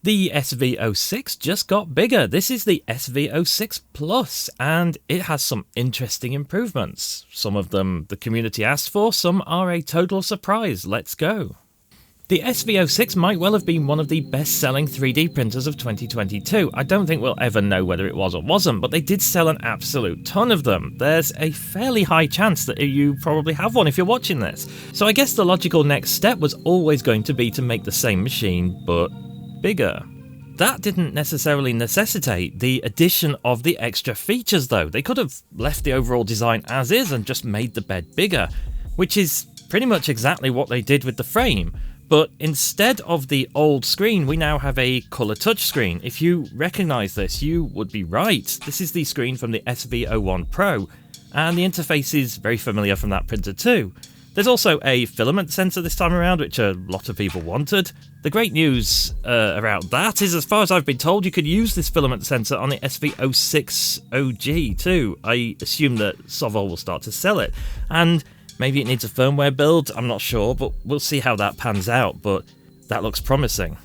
The SV06 just got bigger. This is the SV06 PLUS, and it has some interesting improvements. Some of them the community asked for, some are a total surprise. Let's go. The SV06 might well have been one of the best-selling 3D printers of 2022. I don't think we'll ever know whether it was or wasn't, but they did sell an absolute ton of them. There's a fairly high chance that you probably have one if you're watching this. So I guess the logical next step was always going to be to make the same machine, but bigger. That didn't necessarily necessitate the addition of the extra features though. They could have left the overall design as is and just made the bed bigger, which is pretty much exactly what they did with the frame. But instead of the old screen, we now have a colour touchscreen. If you recognise this, you would be right. This is the screen from the SV01 Pro, and the interface is very familiar from that printer too. There's also a filament sensor this time around, which a lot of people wanted. The great news about that is, as far as I've been told, you could use this filament sensor on the SV06 OG too. I assume that Sovol will start to sell it, and maybe it needs a firmware build, I'm not sure, but we'll see how that pans out, but that looks promising.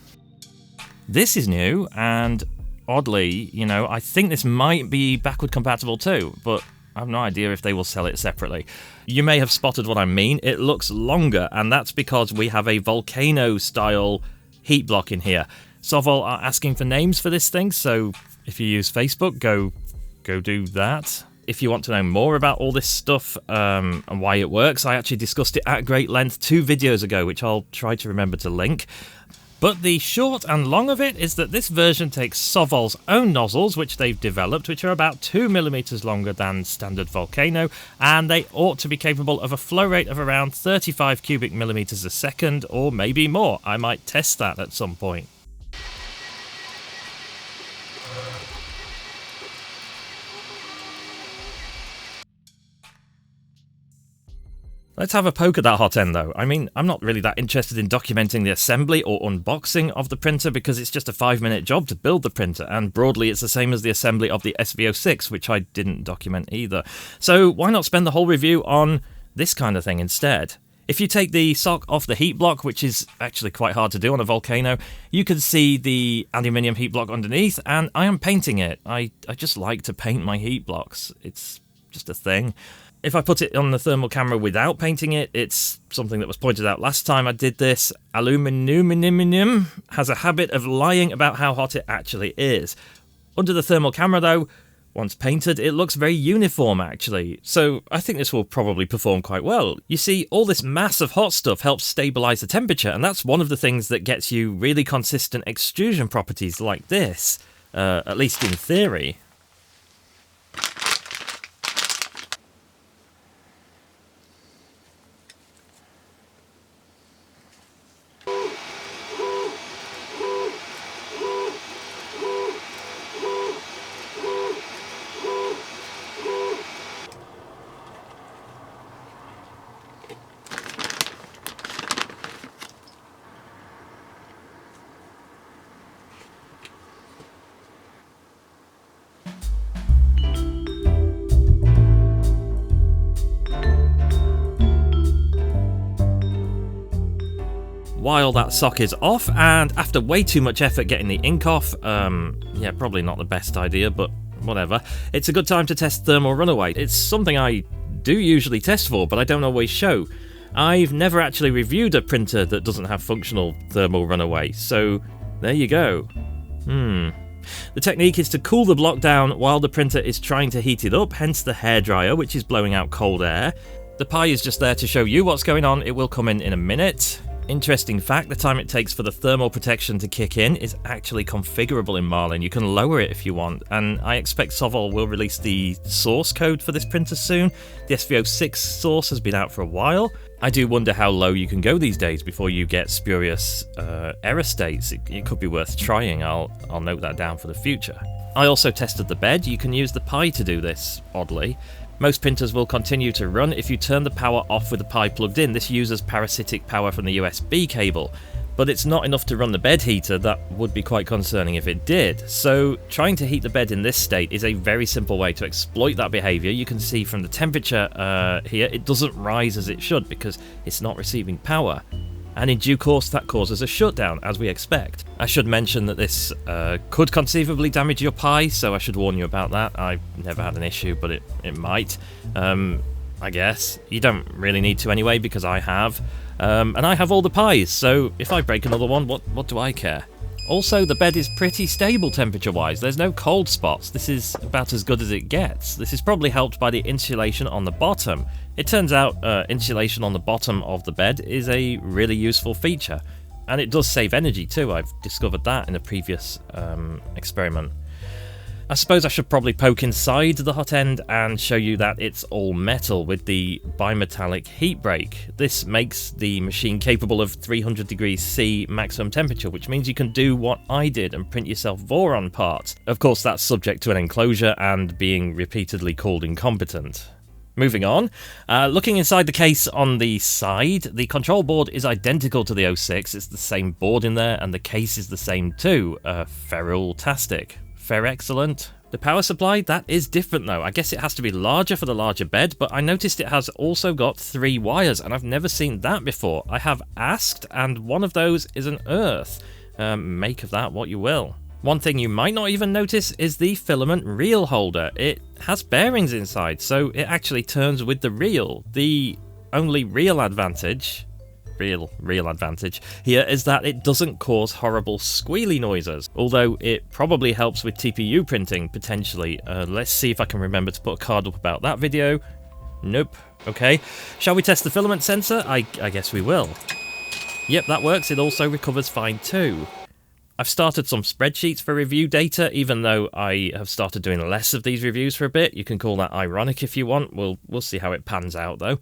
This is new, and oddly, I think this might be backward compatible too, but I have no idea if they will sell it separately. You may have spotted what I mean. It looks longer, and that's because we have a volcano-style heat block in here. Sovol are asking for names for this thing, so if you use Facebook, go do that. If you want to know more about all this stuff and why it works, I actually discussed it at great length 2 videos ago, which I'll try to remember to link. But the short and long of it is that this version takes Sovol's own nozzles, which they've developed, which are about 2mm longer than standard Volcano, and they ought to be capable of a flow rate of around 35 cubic millimeters a second, or maybe more. I might test that at some point. Let's have a poke at that hot end though. I mean, I'm not really that interested in documenting the assembly or unboxing of the printer because it's just a 5-minute job to build the printer, and broadly it's the same as the assembly of the SV06, which I didn't document either. So why not spend the whole review on this kind of thing instead? If you take the sock off the heat block, which is actually quite hard to do on a Volcano, you can see the aluminium heat block underneath, and I am painting it. I just like to paint my heat blocks. It's just a thing. If I put it on the thermal camera without painting it, it's something that was pointed out last time I did this. Aluminium has a habit of lying about how hot it actually is. Under the thermal camera though, once painted, it looks very uniform actually, so I think this will probably perform quite well. You see, all this mass of hot stuff helps stabilise the temperature, and that's one of the things that gets you really consistent extrusion properties like this, at least in theory. While that sock is off, and after way too much effort getting the ink off, yeah, probably not the best idea, but whatever, it's a good time to test thermal runaway. It's something I do usually test for, but I don't always show. I've never actually reviewed a printer that doesn't have functional thermal runaway, so there you go. The technique is to cool the block down while the printer is trying to heat it up, hence the hairdryer, which is blowing out cold air. The Pi is just there to show you what's going on. It will come in a minute. Interesting fact, the time it takes for the thermal protection to kick in is actually configurable in Marlin. You can lower it if you want, and I expect Sovol will release the source code for this printer soon. The SV06 source has been out for a while. I do wonder how low you can go these days before you get spurious error states. It could be worth trying. I'll note that down for the future. I also tested the bed. You can use the Pi to do this, oddly. Most printers will continue to run if you turn the power off with the Pi plugged in. This uses parasitic power from the USB cable, but it's not enough to run the bed heater. That would be quite concerning if it did. So trying to heat the bed in this state is a very simple way to exploit that behaviour. You can see from the temperature here, it doesn't rise as it should because it's not receiving power. and in due course that causes a shutdown, as we expect. I should mention that this could conceivably damage your Pi, so I should warn you about that. I've never had an issue, but it might. I guess. You don't really need to anyway, because I have. And I have all the Pis, so if I break another one, what do I care? Also, the bed is pretty stable temperature-wise. There's no cold spots. This is about as good as it gets. This is probably helped by the insulation on the bottom. It turns out insulation on the bottom of the bed is a really useful feature. And it does save energy too. I've discovered that in a previous experiment. I suppose I should probably poke inside the hot end and show you that it's all metal with the bimetallic heat break. This makes the machine capable of 300 degrees C maximum temperature, which means you can do what I did and print yourself Voron parts. Of course, that's subject to an enclosure and being repeatedly called incompetent. Moving on, looking inside the case on the side, the control board is identical to the 06, it's the same board in there, and the case is the same too, ferrule-tastic. Fair excellent. The power supply, that is different though. I guess it has to be larger for the larger bed, but I noticed it has also got 3 wires, and I've never seen that before. I have asked, and one of those is an earth. Make of that what you will. One thing you might not even notice is the filament reel holder. It has bearings inside, so it actually turns with the reel. The only real advantage here is that it doesn't cause horrible squealy noises, although it probably helps with TPU printing, potentially. Let's see if I can remember to put a card up about that video. Nope. Okay. Shall we test the filament sensor? I guess we will. Yep, that works. It also recovers fine too. I've started some spreadsheets for review data, even though I have started doing less of these reviews for a bit. You can call that ironic if you want. We'll see how it pans out though.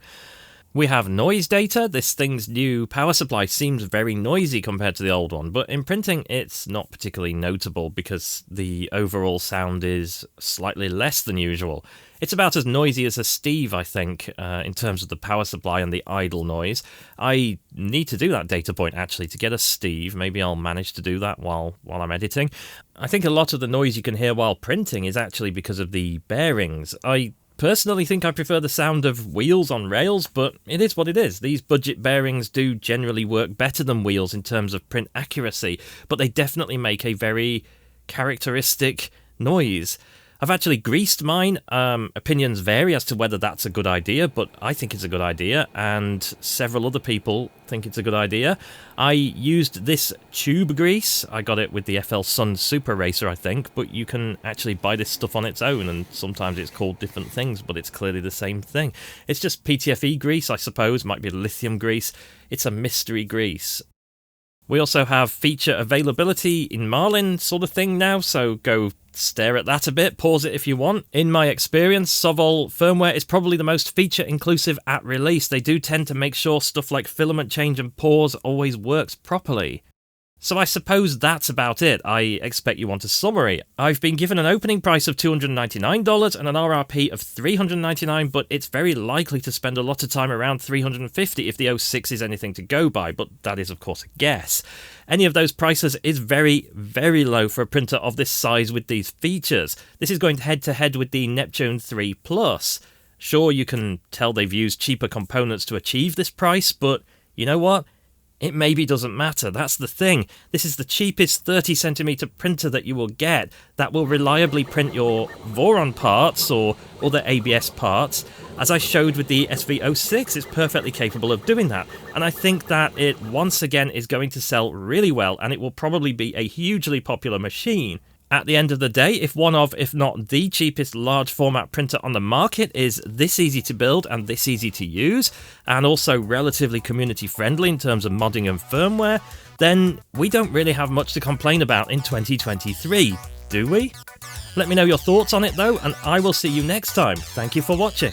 We have noise data. This thing's new power supply seems very noisy compared to the old one, but in printing it's not particularly notable because the overall sound is slightly less than usual. It's about as noisy as a Steve, I think, in terms of the power supply and the idle noise. I need to do that data point, actually, to get a Steve. Maybe I'll manage to do that while I'm editing. I think a lot of the noise you can hear while printing is actually because of the bearings. I personally think I prefer the sound of wheels on rails, but it is what it is. These budget bearings do generally work better than wheels in terms of print accuracy, but they definitely make a very characteristic noise. I've actually greased mine. Opinions vary as to whether that's a good idea, but I think it's a good idea, and several other people think it's a good idea. I used this tube grease. I got it with the FL Sun Super Racer, I think, but you can actually buy this stuff on its own, and sometimes it's called different things, but it's clearly the same thing. It's just PTFE grease, I suppose. Might be lithium grease. It's a mystery grease. We also have feature availability in Marlin sort of thing now, so go stare at that a bit, pause it if you want. In my experience, Sovol firmware is probably the most feature inclusive at release. They do tend to make sure stuff like filament change and pause always works properly. So I suppose that's about it. I expect you want a summary. I've been given an opening price of $299 and an RRP of $399, but it's very likely to spend a lot of time around $350 if the 06 is anything to go by, but that is of course a guess. Any of those prices is very, very low for a printer of this size with these features. This is going head to head with the Neptune 3 Plus. Sure, you can tell they've used cheaper components to achieve this price, but you know what? It maybe doesn't matter, that's the thing. This is the cheapest 30cm printer that you will get that will reliably print your Voron parts or other ABS parts. As I showed with the SV06, it's perfectly capable of doing that. And I think that it once again is going to sell really well, and it will probably be a hugely popular machine. At the end of the day, if one of, if not the cheapest large format printer on the market is this easy to build and this easy to use, and also relatively community friendly in terms of modding and firmware, then we don't really have much to complain about in 2023, do we? Let me know your thoughts on it though, and I will see you next time. Thank you for watching.